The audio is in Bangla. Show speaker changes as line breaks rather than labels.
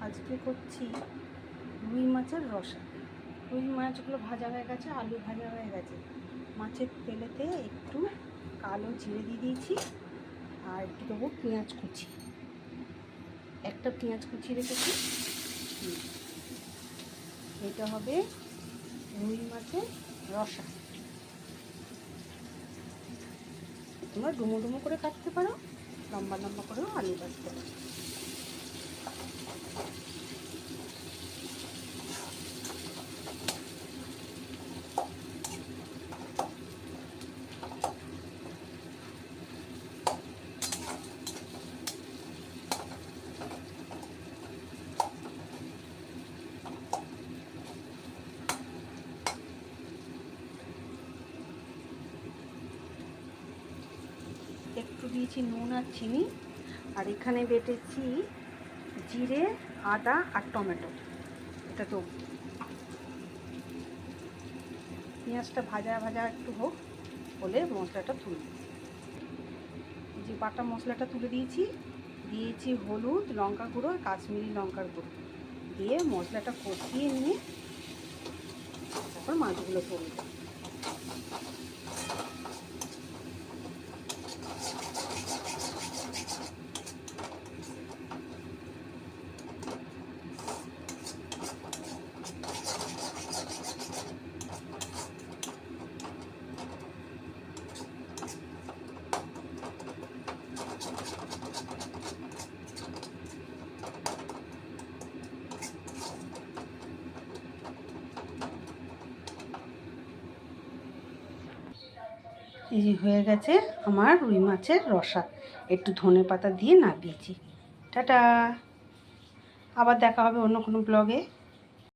আজকে করছি রুই মাছের রসা। রুই মাছগুলো ভাজা হয়ে গেছে, আলু ভাজা হয়ে গেছে। মাছের তেলেতে একটু কালো জিরে দিয়ে দিয়েছি আর একটু দেবো পেঁয়াজ কুচি। একটা পেঁয়াজ কুচি রেখেছি। এটা হবে রুই মাছের রসা। তোমরা ডুমো ডুমো করে কাটতে পারো, লম্বা লম্বা করেও আলু কাটতে পারো। একটু দিয়েছি নুন আর চিনি, আর এখানে বেটেছি জিরে, আদা আর টমেটো। এটা তো পেঁয়াজটা ভাজা ভাজা একটু হোক, হলে মশলাটা তুলে যে বাটা মশলাটা তুলে দিয়েছি। দিয়েছি হলুদ, লঙ্কা গুঁড়ো আর কাশ্মীরি লঙ্কার গুঁড়ো দিয়ে মশলাটা কষিয়ে নিয়ে তারপর মাছগুলো তুলব। এই যে হয়ে গেছে আমার রুই মাছের রসা। একটু ধনে পাতা দিয়ে নামিয়েছি। টাটা, আবার দেখা হবে অন্য কোনো ব্লগে।